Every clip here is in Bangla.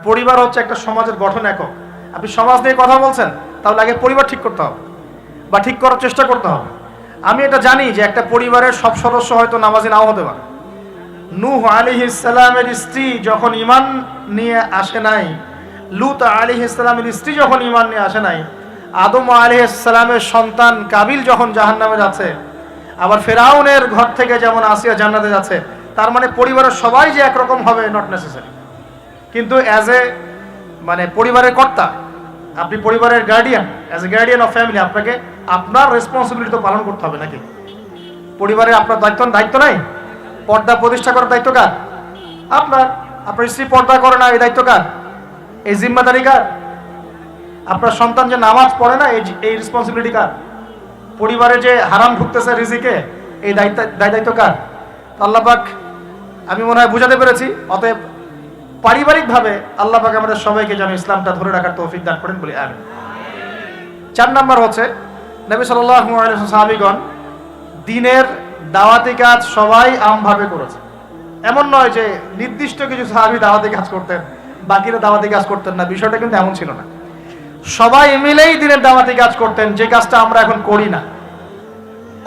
পরিবার হচ্ছে একটা সমাজের গঠন একক। আপনি সমাজ নিয়ে কথা বলছেন, তাহলে আগে পরিবার ঠিক করতে হবে বা ঠিক করার চেষ্টা করতে হবে। আমি এটা জানি যে একটা পরিবারের সব সদস্য হয়তো নামাজি নাও হতে পারে। নূহ আলাইহিস সালামের স্ত্রী যখন ঈমান নিয়ে আসে নাই, লূত আলাইহিস সালামের স্ত্রী যখন ঈমান নিয়ে আসে নাই, আদম আলাইহিস সালামের সন্তান কাবিল যখন জাহান্নামে যাচ্ছে, আবার ফেরাউনের ঘর থেকে যেমন আসিয়া জান্নাতে যাচ্ছে, তার মানে পরিবারের সবাই যে একরকম হবে নট নেসেসারি। কিন্তু অ্যাজ এ পরিবারের কর্তা, আপনি পরিবারের guardian, as a guardian of family, আপনাকে আপনার রেসপন্সিবিলিটি তো পালন করতে হবে নাকি? পরিবারে আপনার দায়িত্ব নাই? পর্দা প্রতিষ্ঠা করার দায়িত্ব কার? আপনার স্ত্রী পর্দা করে না, এই দায়িত্ব কার? এই জিম্মাদারি কার? আপনার সন্তান যে নামাজ পড়ে না, এই রেসপন্সিবিলিটি কার? পরিবারে যে হারাম ঢুকতেছে রিজিকে, এই দায়িত্ব কার? আল্লাহ পাক, আমি মনে হয় বুঝাতে পেরেছি। অতএব পারিবারিকভাবে আল্লাহ পাক আমাদের সবাইকে যেন ইসলামটা ধরে রাখার তৌফিক দান করেন বলি আমিন। 4 নাম্বার হচ্ছে, নবী সাল্লাল্লাহু আলাইহি ওয়াসাল্লাম সাহাবীগণ দ্বীনের দাওয়াতি কাজ সবাই আমভাবে করেছে। এমন নয় যে নির্দিষ্ট কিছু সাহাবী দাওয়াতি কাজ করতেন, বাকিরা দাওয়াতি কাজ করতেন না, বিষয়টা কিন্তু এমন ছিল না। সবাই মিলেই দ্বীনের দাওয়াতি কাজ করতেন, যে কাজটা আমরা এখন করি না।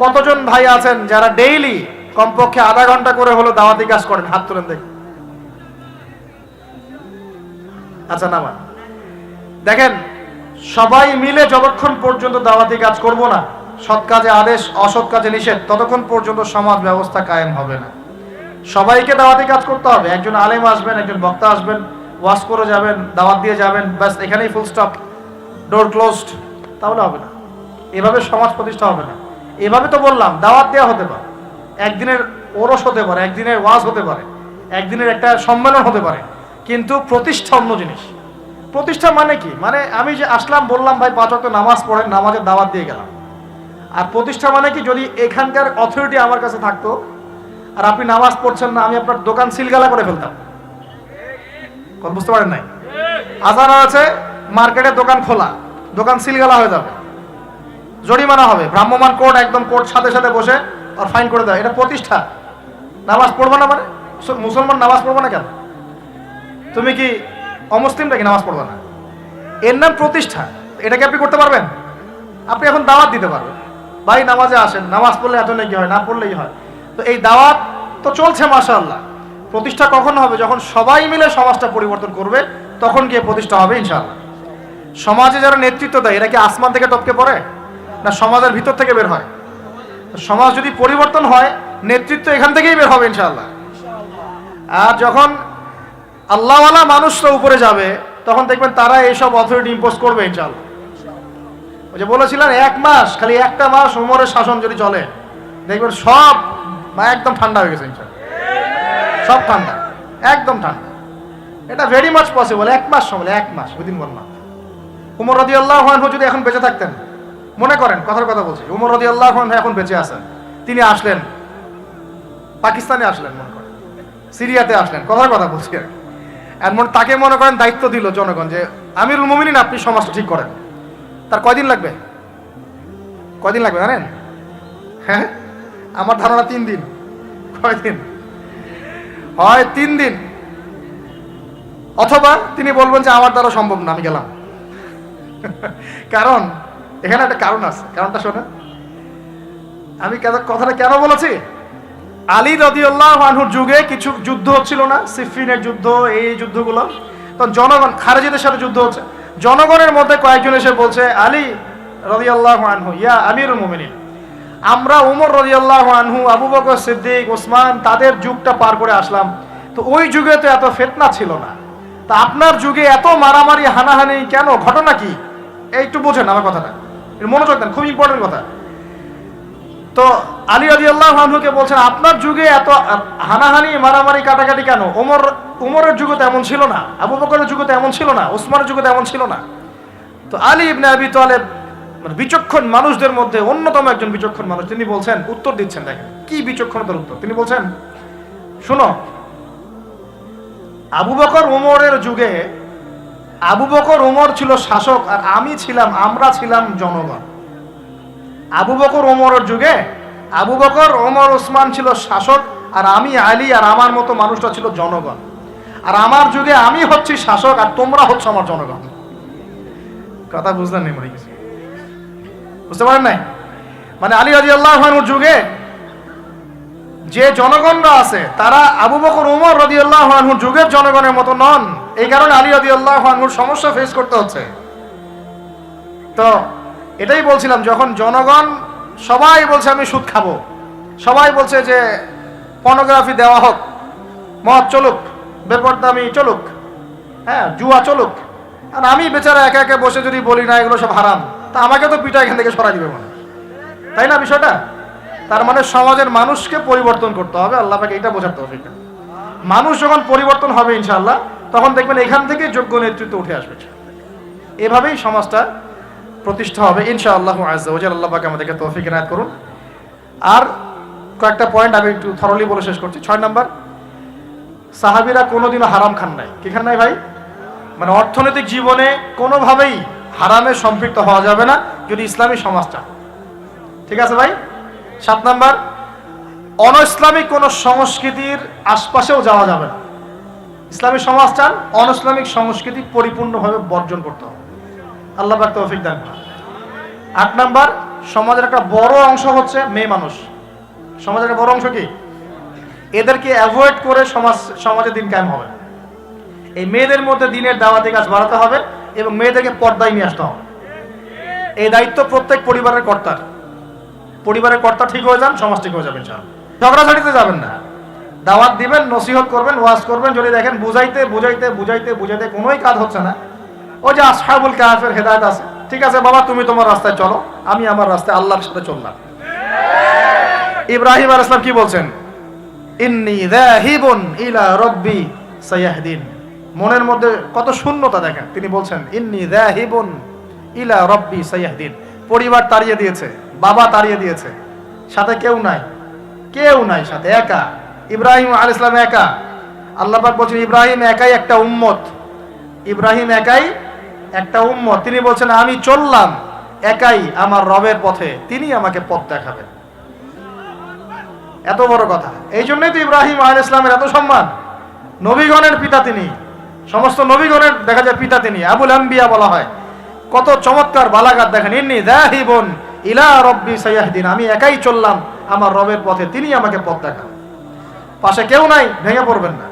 কতজন ভাই আছেন যারা ডেইলি কমপক্ষে আধা ঘন্টা করে হলো দাওয়াতি কাজ করেন? হাত তুলেন দেখি। আচ্ছা, নামা দেখেন, সবাই মিলে যতক্ষণ পর্যন্ত দাওয়াতি কাজ করব না, সৎ কাজে আদেশ অসৎ কাজে নিষেধ, ততক্ষণ পর্যন্ত সমাজ ব্যবস্থা কায়েম হবে না। সবাইকে দাওয়াতি কাজ করতে হবে। একজন আলেম আসবেন, একজন বক্তা আসবেন, ওয়াজ করে যাবেন, দাওয়াত দিয়ে যাবেন, ব্যাস এখানেই ফুল স্টপ, ডোর ক্লোজড, তাহলে হবে না। এভাবে সমাজ প্রতিষ্ঠা হবে না। এভাবে তো বললাম, দাওয়াত দেওয়া হতে পারে, একদিনের ওরস হতে পারে, একদিনের ওয়াজ হতে পারে, একদিনের একটা সম্মেলন হতে পারে, কিন্তু প্রতিষ্ঠা অন্য জিনিস। প্রতিষ্ঠা মানে কি? মানে আমি যে আসলাম, বললাম ভাই 5 ওয়াক্ত নামাজ পড়েন, নামাজের দাওয়াত দিয়ে গেলাম। আর প্রতিষ্ঠা মানে কি? যদি এখানকার অথরিটি আমার কাছে থাকতো আর আপনি নামাজ পড়ছেন না, আমি আপনার দোকান সিলগালা করে ফেলতাম। কথা বুঝতে পারেন নাই? আজান আছে, মার্কেটে দোকান খোলা, দোকান সিলগালা হয়ে যাবে, জরিমানা হবে, ভ্রাম্যমাণ কোর্ট, একদম কোর্ট সাথে সাথে বসে আর ফাইন করে দেয়। এটা প্রতিষ্ঠা। নামাজ পড়বো না মানে? মুসলমান নামাজ পড়বো না কেন? তুমি কি অমুসলিম নাকি নামাজ পড়বে না? এর নাম প্রতিষ্ঠা। এটাকে আপনি করতে পারবেন? আপনি এখন দাওয়াত দিতে পারবেন, ভাই নামাজে আসেন, নামাজ পড়লে এত নাকি হয়, না পড়লেই হয়। তো এই দাওয়াত তো চলছে মাশাআল্লাহ। প্রতিষ্ঠা কখন হবে? যখন সবাই মিলে সমাজটা পরিবর্তন করবে, তখন গিয়ে প্রতিষ্ঠা হবে ইনশাআল্লাহ। সমাজে যারা নেতৃত্ব দেয়, এরা কি আসমান থেকে টপকে পড়ে, না সমাজের ভিতর থেকে বের হয়? সমাজ যদি পরিবর্তন হয়, নেতৃত্ব এখান থেকেই বের হবে ইনশাআল্লাহ। আর যখন আল্লাহওয়ালা মানুষরা উপরে যাবে, তখন দেখবেন তারা এইসব অথরিটি ইম্পোজ করবে ইনশাআল্লাহ। ওই যে বলেছিলেন, 1 মাস, খালি একটা মাস উমরের শাসন যদি চলে, দেখবেন সব একদম ঠান্ডা হয়ে গেছে ইনশাআল্লাহ। সব ঠান্ডা, একদম ঠান্ডা। এটা ভেরি মাচ পসিবল। 1 মাস সময়, 1 মাস, ওই দিন বললাম। উমর রাদিয়াল্লাহু আনহু যদি এখন বেঁচে থাকতেন, মনে করেন, কথার কথা বলছি, উমর রাদিয়াল্লাহু আনহু এখন বেঁচে আছেন, তিনি আসলেন পাকিস্তানে, আসলেন মনে করেন, সিরিয়াতে আসলেন, কথার কথা বলছি আর কি। এমন তাকে মনে করেন দায়িত্ব দিল জনগণ যে আমিরুল মুমিনিন, আপনি সমাজটা ঠিক করেন। তার কয়দিন লাগবে? কয়দিন লাগবে জানেন? হ্যাঁ, আমার ধারণা 3 দিন। কয়দিন হয়? 3 দিন। অথবা তিনি বলবেন যে আমার দ্বারা সম্ভব না, আমি গেলাম। কারণ এখানে একটা কারণ আছে। কারণটা শোনেন, আমি কথাটা কেন বলেছি। আলী রাদিয়াল্লাহু আনহুর যুগে কিছু যুদ্ধ হচ্ছিল না, সিফিনের যুদ্ধ, এই যুদ্ধগুলো। তখন জনগণ, খারেজিদের সাথে যুদ্ধ হচ্ছে, জনগণের মধ্যে কয়েকজন এসে বলছে, আলী রাদিয়াল্লাহু আনহু, ইয়া আমিরুল মুমিনিন, আমরা উমর রাদিয়াল্লাহু আনহু, আবু বকর সিদ্দিক, ওসমান, তাদের যুগটা পার করে আসলাম, তো ওই যুগে তো এত ফিতনা ছিল না, তা আপনার যুগে এত মারামারি হানাহানি কেন? ঘটনা কি? একটু বোঝেন আমার কথাটা, মনোযোগ দেন, খুব ইম্পর্টেন্ট কথা। তো আলী রাদিয়াল্লাহু আনহুকে বলছেন, আপনার যুগে এত হানাহানি মারামারি কাটাকাটি কেন? উমরের যুগে তো এমন ছিল না, আবু বকরের যুগে তো এমন ছিল না, ওসমানের যুগে তো এমন ছিল না। তো আলী ইবনে আবি তালেব, বিচক্ষণ মানুষদের মধ্যে অন্যতম একজন বিচক্ষণ মানুষ, তিনি বলছেন, উত্তর দিচ্ছেন, দেখেন কি বিচক্ষণতার উত্তর। তিনি বলছেন, শুনো, আবু বকর উমরের যুগে আবু বকর উমর ছিল শাসক, আর আমরা ছিলাম জনগণ। আবু বকর ওমরের যুগে আবু বকর, ওমর, ওসমান ছিল শাসক, আর আমি, আলী আর আমার মতো মানুষরা ছিল জনগণ। আর আমার যুগে আমি হচ্ছি শাসক আর তোমরা হচ্ছে আমার জনগণ। কথা বুঝলেন নি? মনে কিছু বুঝতে পারেন নাই? মানে আলী রাদিয়াল্লাহু আনহুর যুগে যে জনগণরা আছে তারা আবু বকর ওমর রাদিয়াল্লাহু আনহুর যুগের জনগণের মতো নন। এই কারণে আলী রাদিয়াল্লাহু আনহুর সমস্যা ফেস করতে হচ্ছে। তো এটাই বলছিলাম, যখন জনগণ সবাই বলছে আমি সুদ খাবো, সবাই বলছে যে পর্নোগ্রাফি দেওয়া হোক, মদ চলুক, বেপরদামি চলুক, হ্যাঁ জুয়া চলুক, আর আমি বেচারা একা একা বসে যদি বলি না এগুলো সব হারাম, তা আমাকে তো পিঠা এখান থেকে সরাই দিবে মানুষ, তাই না বিষয়টা? তার মানে সমাজের মানুষকে পরিবর্তন করতে হবে, আল্লাহ পাকে এটা বোঝাতে হবে। মানুষ যখন পরিবর্তন হবে ইনশাআল্লাহ, তখন দেখবেন এখান থেকে যোগ্য নেতৃত্ব উঠে আসবে। এভাবেই সমাজটা প্রতিষ্ঠা হবে ইনশাআল্লাহ আযজা ওয়া জাল্লা। আল্লাহ পাক আমাদেরকে তৌফিক ইনায়াত করুন। আর কয়েকটা পয়েন্ট আমি একটু থরলি বলে শেষ করছি। 6 নাম্বার, সাহাবীরা কোনোদিনও হারাম খান নাই। কি খান নাই ভাই? মানে অর্থনৈতিক জীবনে কোনোভাবেই হারামে সম্পৃক্ত হওয়া যাবে না যদি ইসলামী সমাজ চান। ঠিক আছে ভাই? 7 নাম্বার, অনইসলামিক কোন সংস্কৃতির আশপাশেও যাওয়া যাবে না। ইসলামী সমাজ চান, অনইসলামিক সংস্কৃতি পরিপূর্ণভাবে বর্জন করতে হবে। আল্লাহ পাক তৌফিক দান করুন। 8 নাম্বার, সমাজের একটা বড় অংশ হচ্ছে মেয়ে মানুষ। সমাজের একটা বড় অংশ কি? এদেরকে অ্যাভয়েড করে সমাজে দিন কায়েম হবে। এই মেয়েদের মধ্যে দিনের দাওয়াতি কাজ বাড়াতে হবে এবং মেয়েদেরকে পর্দায় নিয়ে আসতে হবে। এই দায়িত্ব প্রত্যেক পরিবারের কর্তার। পরিবারের কর্তা ঠিক হয়ে যান, সমাজ ঠিক হয়ে যাবে ইনশাআল্লাহ। ঝগড়াঝাড়িতে যাবেন না, দাওয়াত দিবেন, নসিহত করবেন, ওয়াজ করবেন। যদি দেখেন বুঝাইতে বুঝাইতে বুঝাইতে বুঝাইতে কোনোই কাজ হচ্ছে না, ওই যে আসহাবুল কাহফের হেদায়েত আছে, ঠিক আছে বাবা তুমি তোমার রাস্তায় চলো, আমি আমার রাস্তায় আল্লাহর সাথে চললাম। ইব্রাহিম আলাইহিস সালাম কি বলছেন? ইন্নী যাহিবুন ইলা রাব্বি সায়াহদিন। মনের মধ্যে কত শূন্যতা দেখেন, তিনি বলছেন ইন্নী যাহিবুন ইলা রাব্বি সায়াহদিন। পরিবার তাড়িয়ে দিয়েছে, বাবা তাড়িয়ে দিয়েছে, সাথে কেউ নাই, কেউ নাই সাথে, একা। ইব্রাহিম আলাইহিস সালাম একা। আল্লাহ পাক বলছেন ইব্রাহিম একাই একটা উম্মত, ইব্রাহিম একাই একটা উম্মত। তিনি বলছেন আমি চললাম একাই আমার রবের পথে, তিনি আমাকে পথ দেখাবেন। এত বড় কথা। এই জন্যই তো ইব্রাহিম আলাইহিস সালামের এত সম্মান। নবীগণের পিতা তিনি, সমস্ত নবীগণের দেখা যায় পিতা তিনি, আবুল আম্বিয়া বলা হয়। কত চমৎকার বালাগাত দেখেন। ইন্নী যাহিবুন ইলা রাব্বি সায়াহদিন, আমি একাই চললাম আমার রবের পথে, তিনি আমাকে পথ দেখাবেন। পাশে কেউ নাই, ভেঙে পড়বেন না,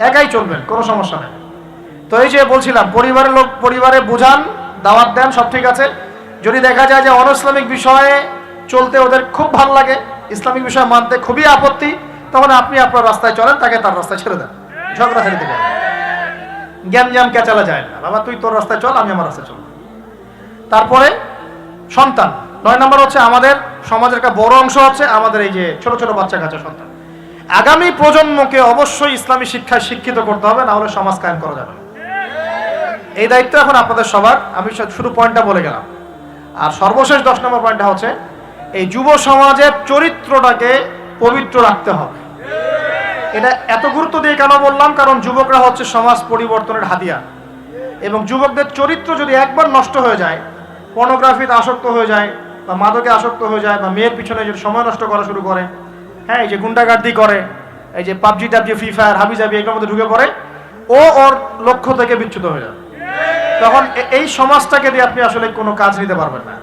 একাই চলবেন, কোনো সমস্যা নেই। তো এই যে বলছিলাম, পরিবারের লোক পরিবারে বুঝান, দাওয়াত দেন, সব ঠিক আছে। যদি দেখা যায় যে অনইসলামিক বিষয়ে চলতে ওদের খুব ভালো লাগে, ইসলামিক বিষয় মানতে খুবই আপত্তি, তখন আপনি আপনার রাস্তায় চলেন, তাকে তার রাস্তায় ছেড়ে দেন। ঝগড়া ছেড়ে দেবেন, জ্ঞান কেচালা যায় না। বাবা তুই তোর রাস্তায় চল, আমি আমার রাস্তায় চল। তারপরে সন্তান। 9 নম্বর হচ্ছে আমাদের সমাজের একটা বড় অংশ হচ্ছে আমাদের এই যে ছোট ছোট বাচ্চা কাচ্চা সন্তান। আগামী প্রজন্মকে অবশ্যই ইসলামী শিক্ষায় শিক্ষিত করতে হবে, না হলে সমাজ কায়েম করা যাবে না। এই দায়িত্ব এখন আপনাদের সবার। আমি শুধু পয়েন্টটা বলে গেলাম। আর সর্বশেষ 10 নম্বর পয়েন্টটা হচ্ছে এই যুব সমাজের চরিত্রটাকে পবিত্র রাখতে হবে। এটা এত গুরুত্ব দিয়ে কেন বললাম? কারণ যুবকরা হচ্ছে সমাজ পরিবর্তনের হাতিয়ার, এবং যুবকদের চরিত্র যদি একবার নষ্ট হয়ে যায়, পর্নোগ্রাফিতে আসক্ত হয়ে যায় বা মাদকে আসক্ত হয়ে যায় বা মেয়ের পিছনে যদি সময় নষ্ট করা শুরু করে, হ্যাঁ এই যে গুন্ডাগার্দি করে, এই যে পাবজি টাবজি ফ্রি ফায়ার হাবিজাবি এগুলোর মধ্যে ঢুকে পড়ে, ও ওর লক্ষ্য থেকে বিচ্যুত হয়ে যায়। তখন এই সমাজটাকে দিয়ে আপনি আসলে কোনো কাজ নিতে পারবেন না।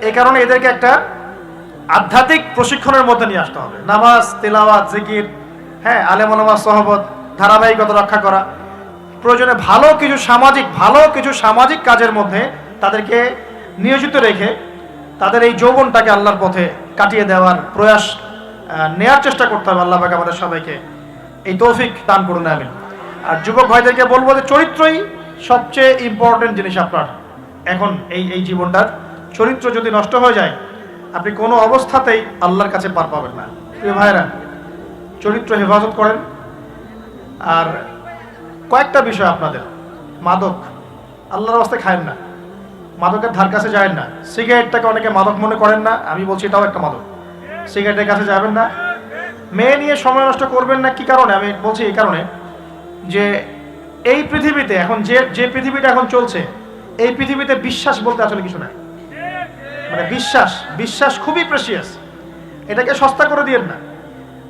এই কারণে এদেরকে একটা আধ্যাত্মিক প্রশিক্ষণের মধ্যে নিয়ে আসতে হবে। নামাজ, তেলাওয়াত, জিকির, হ্যাঁ আলেম ওলামা সহবত, ধারাবাহিকতা রক্ষা করা, প্রয়োজনে ভালো কিছু সামাজিক কাজের মধ্যে তাদেরকে নিয়োজিত রেখে তাদের এই যৌবনটাকে আল্লাহর পথে কাটিয়ে দেওয়ার প্রয়াস নেয়ার চেষ্টা করতে হবে। আল্লাহ পাক আমাদের সবাইকে এই তৌফিক দান করুন, আমিন। আর যুবক ভাইদেরকে বলবো যে চরিত্রই সবচেয়ে ইম্পর্টেন্ট জিনিস আপনার এখন এই জীবনটার। চরিত্র যদি নষ্ট হয়ে যায়, আপনি কোনো অবস্থাতেই আল্লাহর কাছে পার পাবেন না। প্রিয় ভাইরা, চরিত্র হেফাজত করেন। আর কয়েকটা বিষয় আপনাদের, মাদক আল্লাহর রাস্তায় খায়েন না, মাদকের ধার কাছে যায় না। সিগারেটটাকে অনেকে মাদক মনে করেন না, আমি বলছি এটাও একটা মাদক। সিগারেটের কাছে যাবেন না। মেয়ে নিয়ে সময় নষ্ট করবেন না। কি কারণে আমি বলছি? এই কারণে যে এই পৃথিবীতে এখন যে পৃথিবীটা এখন চলছে, এই পৃথিবীতে বিশ্বাস বলতে আসলে কিছু নাই। মানে বিশ্বাস খুবই প্রেসিয়াস, এটাকে সস্তা করে দিয়েন না।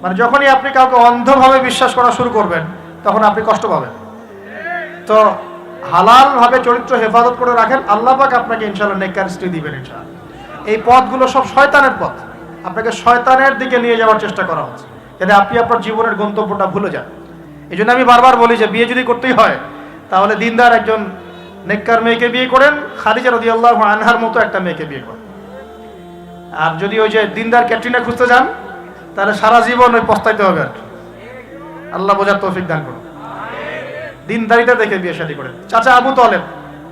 মানে যখনই আপনি কাউকে অন্ধভাবে বিশ্বাস করা শুরু করবেন, তখন আপনি কষ্ট পাবেন। তো হালাল ভাবে চরিত্র হেফাজত করে রাখেন, আল্লাহ পাক আপনাকে ইনশাআল্লাহ নেককার স্ত্রী দিবেন ইনশাআল্লাহ। এই পথগুলো সব শয়তানের পথ, আপনাকে শয়তানের দিকে নিয়ে যাওয়ার চেষ্টা করা হচ্ছে, যাতে আপনি আপনার জীবনের গন্তব্যটা ভুলে যান। এই জন্য আমি বারবার বলি যে বিয়ে যদি করতেই হয় তাহলে দিনদার একজন নেককার মেয়েকে বিয়ে করেন, খাদিজা রাদিয়াল্লাহু আনহার মতো একটা মেয়েকে বিয়ে করেন। আর যদি ওই যে দিনদার ক্যাটরিনা খুঁজতে যান তাহলে সারা জীবন ওই পস্তাইতে হবে আর কি। আল্লাহ বোঝার তৌফিক দান করুন। দিনদারিতা দেখে বিয়ে শাদী করেন। চাচা আবু তালেব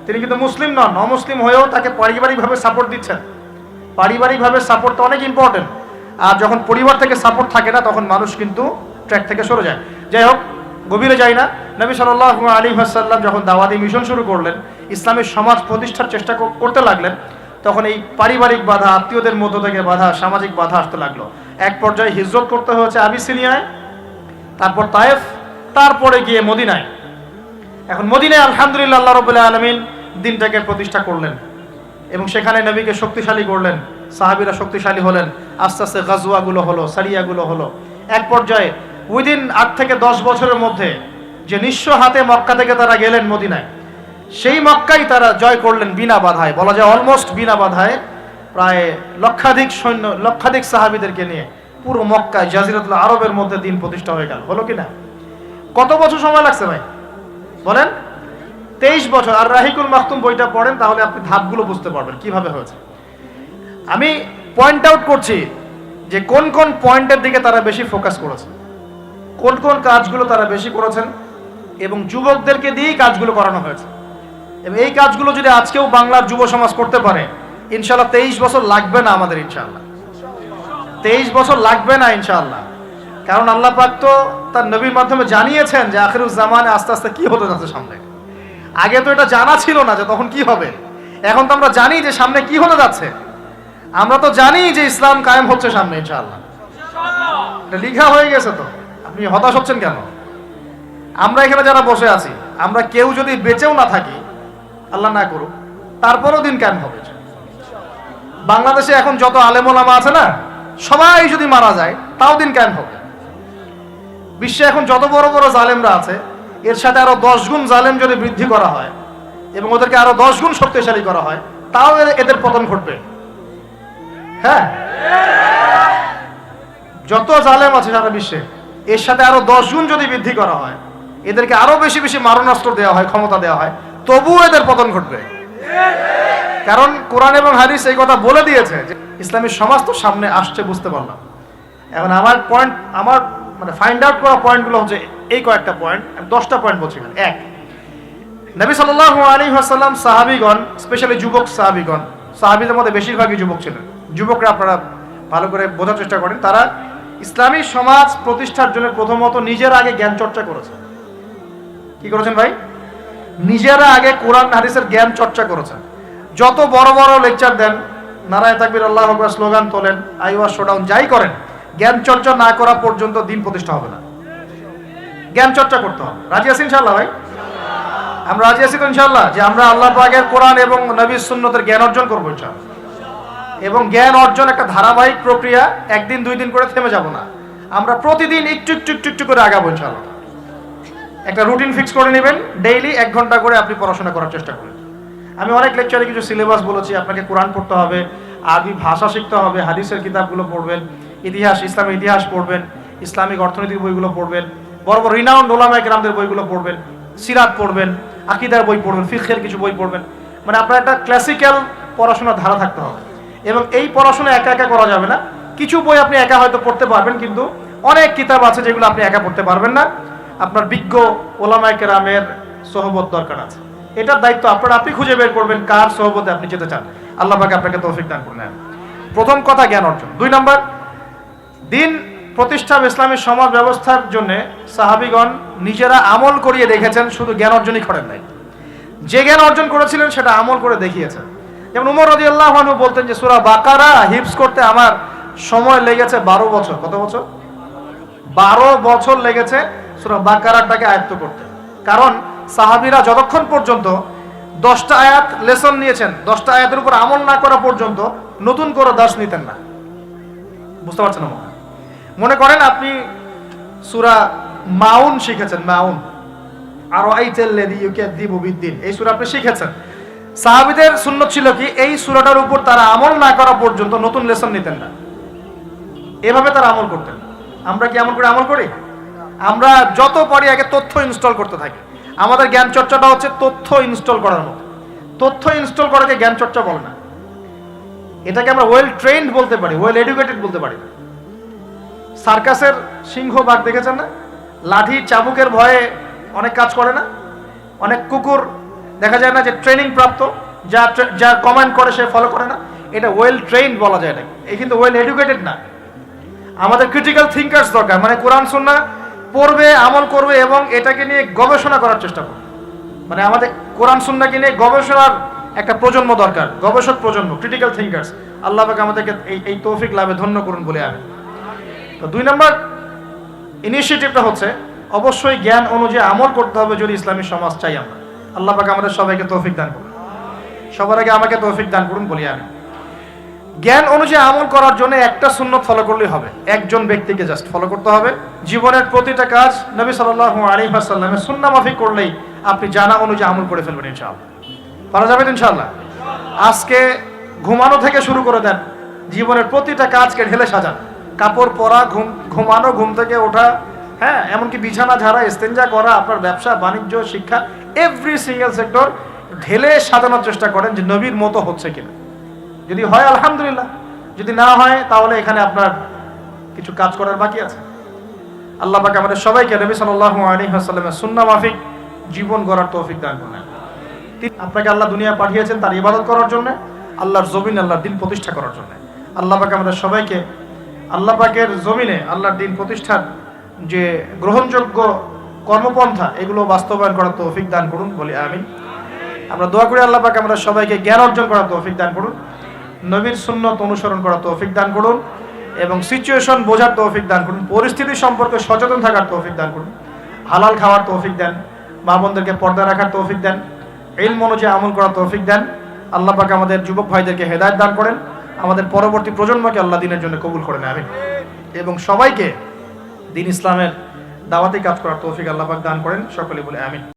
তিনি কিন্তু মুসলিম নন, অমুসলিম হয়েও তাকে পারিবারিকভাবে সাপোর্ট দিচ্ছেন। পারিবারিকভাবে সাপোর্টটা অনেক ইম্পর্টেন্ট। আর যখন পরিবার থেকে সাপোর্ট থাকে না তখন মানুষ কিন্তু ট্র্যাক থেকে সরে যায়। যাই হোক, গভীরে যাই না। নবী সাল্লাল্লাহু আলাইহি ওয়াসাল্লাম যখন দাওয়াতি মিশন শুরু করলেন, ইসলামের সমাজ প্রতিষ্ঠার চেষ্টা করতে লাগলেন, তখন এই পারিবারিক বাধা, আত্মীয়দের মধ্য থেকে বাধা, সামাজিক বাধা আসতে লাগলো। এক পর্যায়ে হিজরত করতে হয়েছে আবিসিনিয়ায়, তারপর তায়েফ, তারপরে গিয়ে মদিনায়। এখন মদিনায় আলহামদুলিল্লাহ আল্লাহ রাব্বুল আলামিন দিনটাকে প্রতিষ্ঠা করলেন এবং সেখানে নবীকে শক্তিশালী করলেন, সাহাবীরা শক্তিশালী হলেন। আস্তে আস্তে গাজওয়াগুলো হলো, সারিয়াগুলো হলো। এক পর্যায়ে উইদিন 8 থেকে 10 বছরের মধ্যে যে নিঃস্ব হাতে মক্কা থেকে তারা গেলেন মদিনায়, সেই মক্কাই তারা জয় করলেন বিনা বাধায়, বলা যায় অলমোস্ট বিনা বাধায়। প্রায় লক্ষাধিক সৈন্য, লক্ষাধিক সাহাবীদেরকে নিয়ে পুরো মক্কায়, জাজিরাতুল আরবের মধ্যে দিন প্রতিষ্ঠা হয়ে গেল। হলো কিনা? কত বছর সময় লাগছে ভাই বলেন? 23 বছর। আর রাহিকুল মাকতুম বইটা পড়েন তাহলে আপনি ধাপগুলো বুঝতে পারবেন কিভাবে হয়েছে। আমি পয়েন্ট আউট করছি যে কোন কোন পয়েন্টের দিকে তারা বেশি ফোকাস করেছে, কোন কোন কাজগুলো তারা বেশি করেছেন, এবং যুবকদেরকে দিয়েই কাজগুলো করানো হয়েছে। এবং এই কাজগুলো যদি আজকেও বাংলার যুব সমাজ করতে পারে, ইনশাআল্লাহ 23 বছর লাগবে না আমাদের, ইনশাআল্লাহ 23 বছর লাগবে না ইনশাআল্লাহ। কারণ আল্লাহ পাক তো তার নবীর মাধ্যমে জানিয়েছেন যে আখিরুজ জামানে আস্তে আস্তে কি হতে যাচ্ছে সামনে। আগে তো এটা জানা ছিল না যে তখন কি হবে। এখন তো আমরা জানি যে সামনে কি হতে যাচ্ছে। আমরা তো জানি যে ইসলাম কায়েম হচ্ছে সামনে ইনশাআল্লাহ। এটা লেখা হয়ে গেছে। তো আপনি হতাশ হচ্ছেন কেন? আমরা এখানে যারা বসে আছি, আমরা কেউ যদি বেঁচেও না থাকি, আল্লাহ না করুক, তারপরও দিন কায়েম হবে। বাংলাদেশে এখন যত আলেম ওলামা আছে না, সবাই যদি মারা যায় তাও দিন কায়েম হবে। বিশ্বে এখন যত বড় বড় জালেমরা আছে, এর সাথে আরো 10 গুণ জালেম যদি বৃদ্ধি করা হয় এবং ওদেরকে আরো 10 গুণ শক্তিশালী করা হয়, তাও এদের পতন ঘটবে। হ্যাঁ, যত জালেম আছে সারা বিশ্বে, এর সাথে আরো 10 গুণ যদি বৃদ্ধি করা হয়, এদেরকে আরো বেশি বেশি মারণাস্ত্র দেওয়া হয়, ক্ষমতা দেওয়া হয়, তবুও এদের পতন ঘটবে। কারণ কোরআন এবং হাদিস এই কথা বলে দিয়েছে যে ইসলামী সমাজ তো সামনে আসছে, বুঝতে পারলাম। এখন আমার পয়েন্ট, আমার মানে ফাইন্ড আউট করা পয়েন্টগুলো হচ্ছে এই কয়েকটা পয়েন্ট। আমি 10টা পয়েন্ট বলছি। এক, নবী সাল্লাল্লাহু আলাইহি ওয়াসাল্লাম সাহাবীগণ, স্পেশালি যুবক সাহাবীগণ, সাহাবীদের মধ্যে বেশিরভাগই যুবক ছিলেন। যুবকরা আপনারা ভালো করে বোঝার চেষ্টা করেন, তারা ইসলামী সমাজ প্রতিষ্ঠার জন্য প্রথমত নিজের আগে জ্ঞান চর্চা করেছে। কি করেছেন ভাই? নিজেরা আগে কোরআন হাদিসের জ্ঞান চর্চা করেছেন। যত বড় বড় লেকচার দেন, নারায়ে তাকবীর, আল্লাহু আকবার স্লোগান তোলেন, আইওয়া শোডাউন যাই করেন, জ্ঞান চর্চা না করা পর্যন্ত দিন প্রতিষ্ঠা হবে না। জ্ঞান চর্চা করতে হবে। রাজি আছি ইনশাআল্লাহ ভাই? আমরা রাজি আছি তো ইনশাআল্লাহ যে আমরা আল্লাহ পাকের কোরআন এবং নবীর সুন্নতের জ্ঞান অর্জন করবো ইনশাআল্লাহ। এবং জ্ঞান অর্জন একটা ধারাবাহিক প্রক্রিয়া, একদিন 2 দিন করে থেমে যাব না। আমরা প্রতিদিন একটু একটু একটু একটু করে আগাবো ইনশাআল্লাহ। একটা রুটিন ফিক্স করে নেবেন, ডেইলি 1 ঘন্টা করে আপনি পড়াশোনা করার চেষ্টা করেন। আমি অনেক লেকচারে কিছু সিলেবাস বলেছি, আপনাকে কোরআন পড়তে হবে, আরবি ভাষা শিখতে হবে, হাদিসের কিতাবগুলো পড়বেন, ইতিহাস, ইসলামের ইতিহাস পড়বেন, ইসলামিক অর্থনৈতিক বইগুলো পড়বেন, বড় বড় রিনাউন্ড ওলামায়ে কেরামদের বইগুলো পড়বেন, সিরাত পড়বেন, আকীদার বই পড়বেন, ফিকহের কিছু বই পড়বেন। মানে আপনার একটা ক্লাসিক্যাল পড়াশোনার ধারা থাকতে হবে। এবং এই পড়াশোনা একা একা করা যাবে না। কিছু বই আপনি একা হয়তো পড়তে পারবেন, কিন্তু অনেক কিতাব আছে যেগুলো আপনি একা পড়তে পারবেন না। আপনার বিজ্ঞ ওলামায়ে কেরামের সোহবত দরকার আছে। এটার দায়িত্ব আপনার, আপনি খুঁজে বের করবেন কার সোহবতে আপনি যেতে চান। আল্লাহ পাক আপনাকে তৌফিক দান করুন। প্রথম কথা জ্ঞান অর্জন। 2 নম্বর, দিন প্রতিষ্ঠা ইসলামী সমাজ ব্যবস্থার জন্য সাহাবীগণ নিজেরা আমল করিয়ে দেখেছেন, শুধু জ্ঞান অর্জনই করেন নাই। যে জ্ঞান অর্জন করেছিলেন সেটা আমল করে দেখিয়েছেন। যেমন উমর রাদিয়াল্লাহু আনহু বলতেন যে সূরা বাকারা হিফজ করতে আমার সময় লেগেছে 12 বছর। কত বছর? 12 বছর লেগেছে সূরা বাকারাটাকে আয়ত্ত করতে। কারণ সাহাবীরা যতক্ষণ পর্যন্ত 10টা আয়াত লেসন নিয়েছেন, 10টা আয়াতের উপর আমল না করা পর্যন্ত নতুন করে দাস নিতেন না। বুঝতে পারছেন না? মনে করেন আপনি সূরা মাউন শিখেছেন, মাউন। আর আইতাল্লাযী ইউকাযযিবু বিদ্দিন, এই সূরা আপনি শিখেছেন। সাহাবীদের সুন্নাত ছিল কি, এই সূরাটার উপর তারা আমল না করা পর্যন্ত নতুন লেসন নিতেন না, এভাবে তারা আমল করতেন। আমরা কি আমল করি? আমরা যত পারি আগে তথ্য ইনস্টল করতে থাকি। আমাদের জ্ঞান চর্চাটা হচ্ছে তথ্য ইনস্টল করার মতো। তথ্য ইনস্টল করাকে জ্ঞান চর্চা বলে না, এটাকে আমরা ওয়েল ট্রেন্ড বলতে পারি, ওয়েল এডুকেটেড বলতে পারি না। সার্কাসের সিংহ বাঘ দেখেছেন না? লাঠি চাবুকের ভয়ে অনেক কাজ করে না। অনেক কুকুর দেখা যায় না যে ট্রেনিং প্রাপ্ত, যা কমান্ড করে সে ফলো করে না। এটা ওয়েল ট্রেন্ড বলা যায় এটাকে, এই কিন্তু ওয়েল এডুকেটেড না। আমাদের ক্রিটিক্যাল থিঙ্কার্স দরকার, মানে কোরআন সুন্নাহ পড়বে, আমল করবে এবং এটাকে নিয়ে গবেষণা করার চেষ্টা করবে। মানে আমাদের কোরআন সুন্নাহকে নিয়ে গবেষণার একটা প্রজন্ম দরকার, গবেষক প্রজন্ম, ক্রিটিক্যাল থিঙ্কার্স। আল্লাহ পাক আমাদেরকে এই তৌফিক লাভে ধন্য করুন বলে আমি। তো 2 নম্বর ইনিশিয়েটিভটা হচ্ছে অবশ্যই জ্ঞান অনুযায়ী আমল করতে হবে যদি ইসলামী সমাজ চাই আমরা। আল্লাহ পাক আমাদের সবাইকে তৌফিক দান করুন। সবার আগে আমাকে তৌফিক দান করুন বলি আমি। জ্ঞান অনুযায়ী আমল করার জন্য একটা সুন্নত ফলো করলেই হবে, একজন ব্যক্তিকে জাস্ট ফলো করতে হবে। জীবনের প্রতিটা কাজ নবী সাল্লাল্লাহু আলাইহি ওয়াসাল্লামের সুন্নাহ মাফিক করলেই আপনি জানা অনুযায়ী আমল করে ফেলবেন ইনশাআল্লাহ। পারা যাবে ইনশাআল্লাহ। আজকে ঘুমানো থেকে শুরু করে দেন, জীবনের প্রতিটা কাজকে ঢেলে সাজান। কাপড় পরা, ঘুমানো, ঘুম থেকে ওঠা, হ্যাঁ, এমনকি বিছানা ঝাড়া, ইস্তেঞ্জা করা, আপনার ব্যবসা বাণিজ্য, শিক্ষা, এভরি সিঙ্গেল সেক্টর ঢেলে সাজানোর চেষ্টা করেন যে নবীর মতো হচ্ছে কিনা। যদি হয় আলহামদুলিল্লাহ, যদি না হয় তাহলে এখানে আপনার কিছু কাজ করার বাকি আছে। আল্লাহ পাক আমাদের সবাইকে নবী সাল্লাল্লাহু আলাইহি ওয়াসাল্লামের সুন্নাহ মাফিক জীবন গড়ার তৌফিক দান করুন। আপনাকে আল্লাহ দুনিয়া পাঠিয়েছেন তার ইবাদত করার জন্য, আল্লাহর জমিন, আল্লাহর দিন প্রতিষ্ঠা করার জন্য। আল্লাহ পাক আমাদের সবাইকে আল্লাহ পাকের জমিনে আল্লাহর দিন প্রতিষ্ঠার যে গ্রহণযোগ্য কর্মপন্থা এগুলো বাস্তবায়ন করার তৌফিক দান করুন বলি আমিন। আমরা দোয়া করি আল্লাহ পাক আমাদের সবাইকে জ্ঞান অর্জন করার তৌফিক দান করুন, নবীর সুন্নাত অনুসরণ করার তৌফিক দান করুন এবং সিচুয়েশন বোঝার তৌফিক দান করুন, পরিস্থিতি সম্পর্কে সচেতন থাকার তৌফিক দান করুন, হালাল খাওয়ার তৌফিক দেন, মা বোনদেরকে পর্দা রাখার তৌফিক দেন, ইলম অনুযায়ী আমল করার তৌফিক দেন। আল্লাহ পাক আমাদের যুবক ভাইদেরকে হেদায়েত দান করেন, আমাদের পরবর্তী প্রজন্মকে আল্লাহ দিনের জন্য কবুল করেন আমিন। এবং সবাইকে দিন ইসলামের দাওয়াতি কাজ করার তৌফিক আল্লাহ পাক দান করেন, সকলে বলে আমিন।